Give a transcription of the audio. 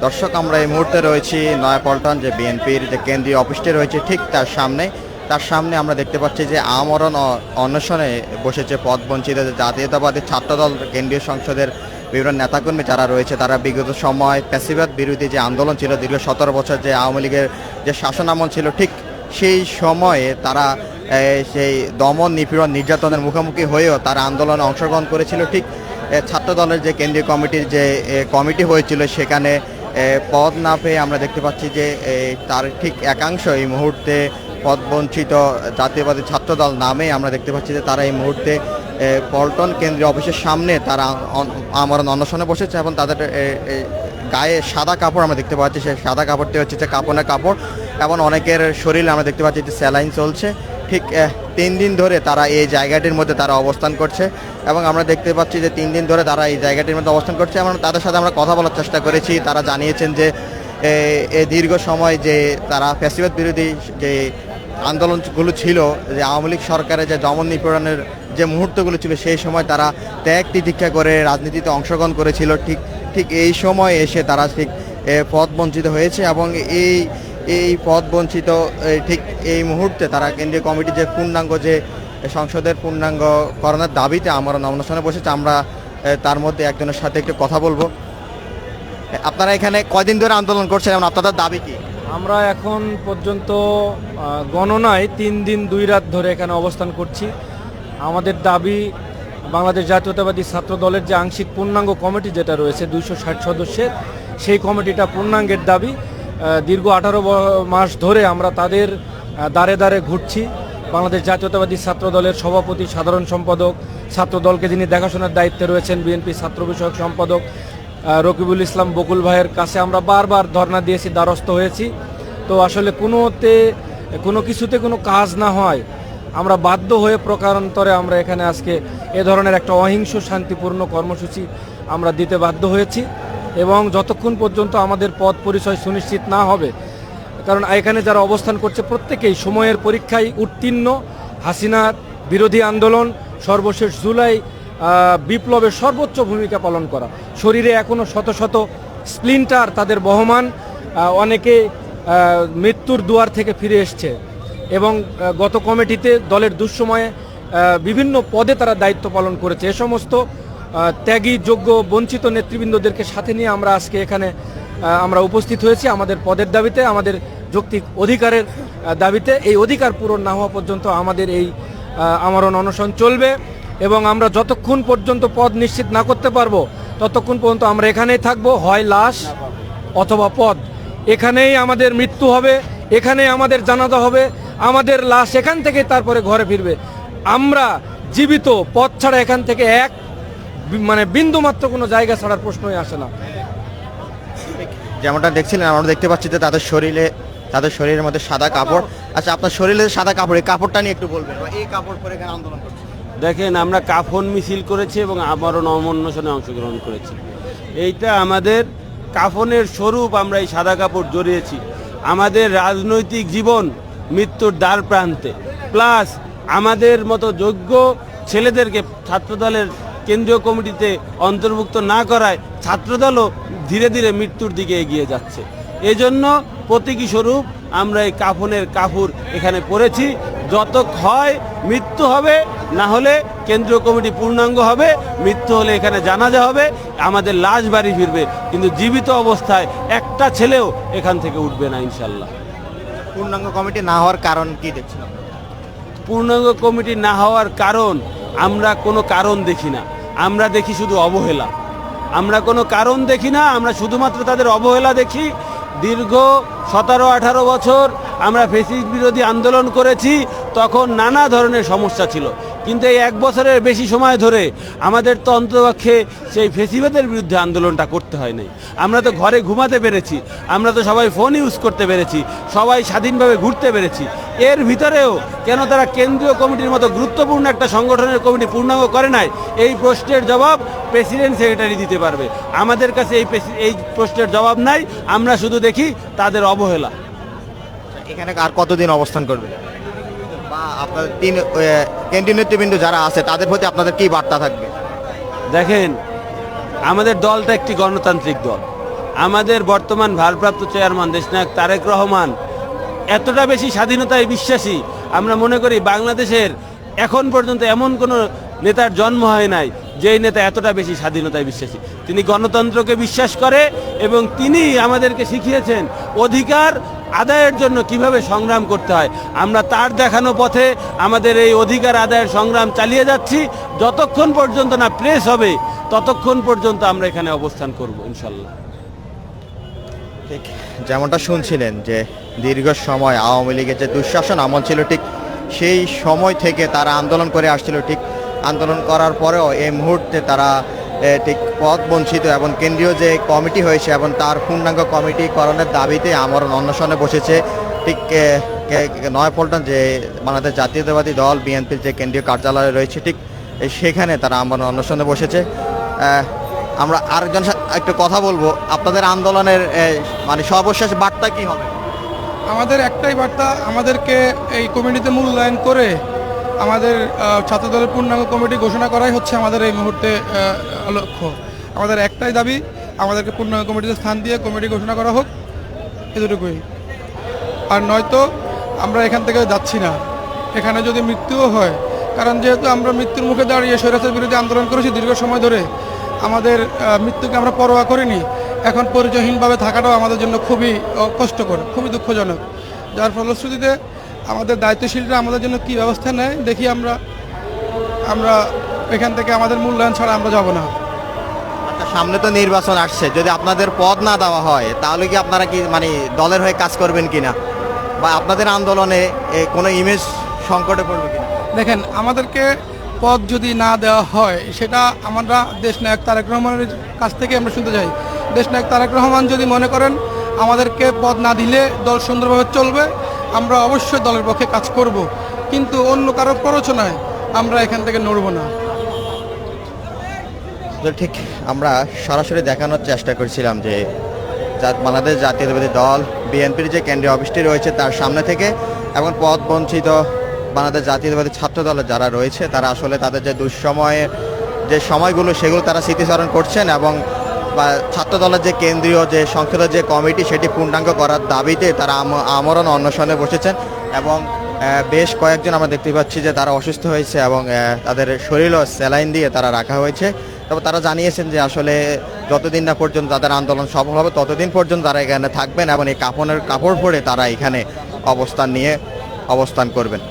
দর্শক, আমরা এই মুহূর্তে রয়েছি নয়াপল্টন যে বিএনপির যে কেন্দ্রীয় অফিসটি রয়েছে ঠিক তার সামনে আমরা দেখতে পাচ্ছি যে আমরণ অন্বেষণে বসেছে পদবঞ্চিত যে জাতীয়তাবাদী ছাত্রদল কেন্দ্রীয় সংসদের বিভিন্ন নেতাকর্মী যারা রয়েছে। তারা বিগত সময় ফ্যাসিবাদ বিরোধী যে আন্দোলন ছিল, দীর্ঘ 17 বছর যে আওয়ামী লীগের যে শাসনামল ছিল, ঠিক সেই সময়ে তারা সেই দমন নিপীড়ন নির্যাতনের মুখোমুখি হয়েও তারা আন্দোলনে অংশগ্রহণ করেছিল। ঠিক ছাত্রদলের যে কেন্দ্রীয় কমিটির যে কমিটি হয়েছিল সেখানে পদ না পেয়ে আমরা দেখতে পাচ্ছি যে তার ঠিক একাংশ এই মুহূর্তে পদবঞ্চিত জাতীয়বাদী ছাত্রদল নামে আমরা দেখতে পাচ্ছি যে তারা এই মুহূর্তে পল্টন কেন্দ্রীয় অফিসের সামনে তারা আমরণ অনশনে বসেছে এবং তাদের গায়ে সাদা কাপড় আমরা দেখতে পাচ্ছি। সেই সাদা কাপড়টি হচ্ছে যে কাপড়ের কাপড় এবং অনেকের শরীরে আমরা দেখতে পাচ্ছি যে স্যালাইন চলছে। ঠিক 3 দিন ধরে তারা এই জায়গাটির মধ্যে তারা অবস্থান করছে এবং আমরা দেখতে পাচ্ছি যে 3 দিন ধরে তারা এই জায়গাটির মধ্যে অবস্থান করছে এবং তাদের সাথে আমরা কথা বলার চেষ্টা করেছি। তারা জানিয়েছেন যে এই দীর্ঘ সময় যে তারা ফ্যাসিবাদ বিরোধী যে আন্দোলনগুলো ছিল, যে আওয়ামী লীগ সরকারের যে দমন নিপীড়নের যে মুহূর্তগুলো ছিল, সেই সময় তারা ত্যাগ তিতিক্ষা করে রাজনীতিতে অংশগ্রহণ করেছিল। ঠিক এই সময় এসে তারা ঠিক পদ বঞ্চিত হয়েছে এবং এই পদ বঞ্চিত ঠিক এই মুহূর্তে তারা কেন্দ্রীয় কমিটি যে পূর্ণাঙ্গ যে সংসদের পূর্ণাঙ্গ করণের দাবিতে আমরা অনশনে বসেছি। আমরা তার মধ্যে একজনের সাথে একটু কথা বলবো। আপনারা এখানে কয়দিন ধরে আন্দোলন করছেন এবং আপনাদের দাবি কি? আমরা এখন পর্যন্ত গণনায় 3 দিন 2 রাত ধরে এখানে অবস্থান করছি। আমাদের দাবি বাংলাদেশ জাতীয়তাবাদী ছাত্র দলের যে আংশিক পূর্ণাঙ্গ কমিটি যেটা রয়েছে 260 সদস্যের, সেই কমিটিটা পূর্ণাঙ্গের দাবি। দীর্ঘ 18 মাস ধরে আমরা তাদের দ্বারে দ্বারে ঘুরছি। বাংলাদেশ জাতীয়তাবাদী ছাত্র দলের সভাপতি, সাধারণ সম্পাদক, ছাত্র দলকে যিনি দেখাশোনার দায়িত্বে রয়েছেন বিএনপি ছাত্র বিষয়ক সম্পাদক রকিবুল ইসলাম বকুল ভাইয়ের কাছে আমরা বারবার ধর্ণা দিয়েছি, দ্বারস্থ হয়েছি। তো আসলে কোনো কিছুতে কোনো কাজ না হয় আমরা বাধ্য হয়ে প্রকারান্তরে আমরা এখানে আজকে এ ধরনের একটা অহিংস শান্তিপূর্ণ কর্মসূচি আমরা দিতে বাধ্য হয়েছি এবং যতক্ষণ পর্যন্ত আমাদের পদ পরিচয় সুনিশ্চিত না হবে, কারণ এখানে যারা অবস্থান করছে প্রত্যেকেই সময়ের পরীক্ষায় উত্তীর্ণ। হাসিনার বিরোধী আন্দোলন, সর্বশেষ জুলাই বিপ্লবের সর্বোচ্চ ভূমিকা পালন করা, শরীরে এখনও শত শত স্প্লিন্টার তাদের বহমান, অনেকে মৃত্যুর দুয়ার থেকে ফিরে এসছে এবং গত কমিটিতে দলের দুঃসময়ে বিভিন্ন পদে তারা দায়িত্ব পালন করেছে। এ সমস্ত ত্যাগী, যোগ্য, বঞ্চিত নেতৃবৃন্দদেরকে সাথে নিয়ে আমরা আজকে এখানে আমরা উপস্থিত হয়েছি আমাদের পদের দাবিতে, আমাদের যৌক্তিক অধিকারের দাবিতে। এই অধিকার পূরণ না হওয়া পর্যন্ত আমাদের এই আমরণ অনশন চলবে এবং আমরা যতক্ষণ পর্যন্ত পদ নিশ্চিত না করতে পারবো ততক্ষণ পর্যন্ত আমরা এখানেই থাকবো, হয় লাশ অথবা পদ। এখানেই আমাদের মৃত্যু হবে, এখানেই আমাদের জানাজা হবে, আমাদের লাশ এখান থেকে তারপরে ঘরে ফিরবে। আমরা জীবিত, পথ ছাড়া এখান থেকে বিন্দু মাত্র কোনো জায়গা ছাড়ার প্রশ্নই আসে না। যেমনটা দেখছিলেন, আমরা দেখতে পাচ্ছি যে তাদের শরীরের মধ্যে সাদা কাপড়। আচ্ছা, আপনার শরীরে সাদা কাপড়, এই কাপড়টা নিয়ে একটু বলবেন। এই কাপড় পরে এখানে আন্দোলন করছে। দেখেন, আমরা কাফন মিছিল করেছি এবং আমরণ অনশনে অংশগ্রহণ করেছি। এইটা আমাদের কাফনের স্বরূপ, আমরা এই সাদা কাপড় জড়িয়েছি। আমাদের রাজনৈতিক জীবন মৃত্যুর দ্বার প্রান্তে, প্লাস আমাদের মতো যোগ্য ছেলেদেরকে ছাত্রদলের কেন্দ্রীয় কমিটিতে অন্তর্ভুক্ত না করায় ছাত্রদলও ধীরে ধীরে মৃত্যুর দিকে এগিয়ে যাচ্ছে। এজন্য প্রতীকী স্বরূপ আমরা এই কাফনের কাপড় এখানে পরেছি। যত হয় মৃত্যু হবে, না হলে কেন্দ্রীয় কমিটি পূর্ণাঙ্গ হবে, মৃত্যু হলে এখানে জানাজা হবে, আমাদের লাশ বাড়ি ফিরবে, কিন্তু জীবিত অবস্থায় একটা ছেলেও এখান থেকে উঠবে না ইনশাল্লাহ। পূর্ণাঙ্গ কমিটি না হওয়ার কারণ কি দেখছিলাম? পূর্ণাঙ্গ কমিটি না হওয়ার কারণ আমরা কোনো কারণ দেখি না, আমরা দেখি শুধু অবহেলা। আমরা কোনো কারণ দেখি না, আমরা শুধুমাত্র তাদের অবহেলা দেখি। দীর্ঘ 17-18 বছর আমরা ফ্যাসিস্ট বিরোধী আন্দোলন করেছি, তখন নানা ধরনের সমস্যা ছিল, কিন্তু এই 1 বছরের বেশি সময় ধরে আমাদের তো অন্ততপক্ষে সেই ফ্যাসিবাদের বিরুদ্ধে আন্দোলনটা করতে হয় নাই। আমরা তো ঘরে ঘুমাতে পেরেছি, আমরা তো সবাই ফোন ইউজ করতে পেরেছি, সবাই স্বাধীনভাবে ঘুরতে পেরেছি। এর ভিতরেও কেন তারা কেন্দ্রীয় কমিটির মতো গুরুত্বপূর্ণ একটা সংগঠনের কমিটি পূর্ণাঙ্গ করে নাই, এই প্রশ্নের জবাব প্রেসিডেন্ট সেক্রেটারি দিতে পারবে। আমাদের কাছে এই প্রশ্নের জবাব নাই, আমরা শুধু দেখি তাদের অবহেলা। এখানে আর কতদিন অবস্থান করবে বা আপনাদের কেন্দ্রীয় নেতৃবৃন্দ যারা আছে তাদের প্রতি আপনাদের কি বার্তা থাকবে? দেখেন, আমাদের দলটা একটি গণতান্ত্রিক দল। আমাদের বর্তমান ভারপ্রাপ্ত চেয়ারম্যান দেশনায়ক তারেক রহমান এতটা বেশি স্বাধীনতায় বিশ্বাসী, আমরা মনে করি বাংলাদেশের এখন পর্যন্ত এমন কোনো নেতার জন্ম হয় নাই যেই নেতা এতটা বেশি স্বাধীনতায় বিশ্বাসী। তিনি গণতন্ত্রকে বিশ্বাস করে এবং তিনি আমাদেরকে শিখিয়েছেন অধিকার আদায়ের জন্য কিভাবে সংগ্রাম করতে হয়। আমরা তার দেখানো পথে আমাদের এই অধিকার আদায়ের সংগ্রাম চালিয়ে যাচ্ছি। যতক্ষণ পর্যন্ত না প্রেস হবে ততক্ষণ পর্যন্ত আমরা এখানে অবস্থান করব ইনশাল্লাহ। ঠিক যেমনটা শুনছিলেন যে দীর্ঘ সময় আওয়ামী লীগের যে দুঃশাসন আমল ছিল, ঠিক সেই সময় থেকে তারা আন্দোলন করে আসছিল। ঠিক আন্দোলন করার পরেও এই মুহূর্তে তারা ঠিক পদ বঞ্চিত এবং কেন্দ্রীয় যে কমিটি হয়েছে এবং তার পূর্ণাঙ্গ কমিটিকরণের দাবিতে আমরণ অনশনে বসেছে। ঠিক নয়াপল্টন যে বাংলাদেশ জাতীয়তাবাদী দল বিএনপির যে কেন্দ্রীয় কার্যালয় রয়েছে, ঠিক সেখানে তারা আমরণ অনশনে বসেছে। আমরা আরেকজন একটু কথা বলবো, আপনাদের আন্দোলনের মানে সর্বশেষ বার্তা কি হবে? আমাদের একটাই বার্তা, আমাদেরকে এই কমিটিতে মূল্যায়ন করে আমাদের ছাত্রদলের পূর্ণাঙ্গ কমিটি ঘোষণা করাই হচ্ছে আমাদের এই মুহূর্তে লক্ষ্য। আমাদের একটাই দাবি, আমাদেরকে পূর্ণাঙ্গ কমিটিতে স্থান দিয়ে কমিটি ঘোষণা করা হোক, এতটুকুই। আর নয়তো আমরা এখান থেকে যাচ্ছি না, এখানে যদি মৃত্যুও হয়, কারণ যেহেতু আমরা মৃত্যুর মুখে দাঁড়িয়ে স্বৈরাচার বিরোধী আন্দোলন করেছি দীর্ঘ সময় ধরে, আমাদের মৃত্যুকে আমরা পরোয়া করিনি। এখন পরিচয়হীনভাবে থাকাটাও আমাদের জন্য খুবই কষ্টকর, খুবই দুঃখজনক। যার ফলশ্রুতিতে আমাদের দায়িত্বশীলরা আমাদের জন্য কী ব্যবস্থা নেয় দেখি। আমরা এখান থেকে আমাদের মূল্যায়ন ছাড়া আমরা যাব না। আচ্ছা, সামনে তো নির্বাচন আসছে, যদি আপনাদের পদ না দেওয়া হয় তাহলে কি আপনারা কি মানে দলের হয়ে কাজ করবেন কিনা, বা আপনাদের আন্দোলনে কোনো ইমেজ সংকটে পড়বে কিনা? দেখেন, আমাদেরকে পদ যদি না দেওয়া হয় সেটা আমরা দেশনায়ক তারেক রহমানের কাছ থেকে আমরা শুনতে চাই। দেশনায়ক তারেক রহমান যদি মনে করেন আমাদেরকে পদ না দিলে দল সুন্দরভাবে চলবে, আমরা অবশ্যই দলের পক্ষে কাজ করব, কিন্তু অন্য কারোর প্ররোচনায় আমরা এখান থেকে নড়ব না। ঠিক আমরা সরাসরি দেখানোর চেষ্টা করছিলাম যে বাংলাদেশ জাতীয়তাবাদী দল বিএনপির যে কেন্দ্রীয় অফিসটি রয়েছে তার সামনে থেকে, এবং পদ বঞ্চিত বাংলাদেশ জাতীয়তাবাদী ছাত্র দলের যারা রয়েছে তারা আসলে তাদের যে দুঃসময়ের যে সময়গুলো সেগুলো তারা স্মৃতিচারণ করছেন, এবং ছাত্র দলের যে কেন্দ্রীয় যে সংসদের যে কমিটি সেটি পূর্ণাঙ্গ করার দাবিতে তারা আমরণ অনশনে বসেছেন। এবং বেশ কয়েকজন আমরা দেখতে পাচ্ছি যে তারা অসুস্থ হয়েছে এবং তাদের শরীরও স্যালাইন দিয়ে তারা রাখা হয়েছে। তবে তারা জানিয়েছেন যে আসলে যতদিন না পর্যন্ত তাদের আন্দোলন সফল হবে ততদিন পর্যন্ত তারা এখানে থাকবেন এবং এই কাপড় পরে তারা এখানে অবস্থান করবেন।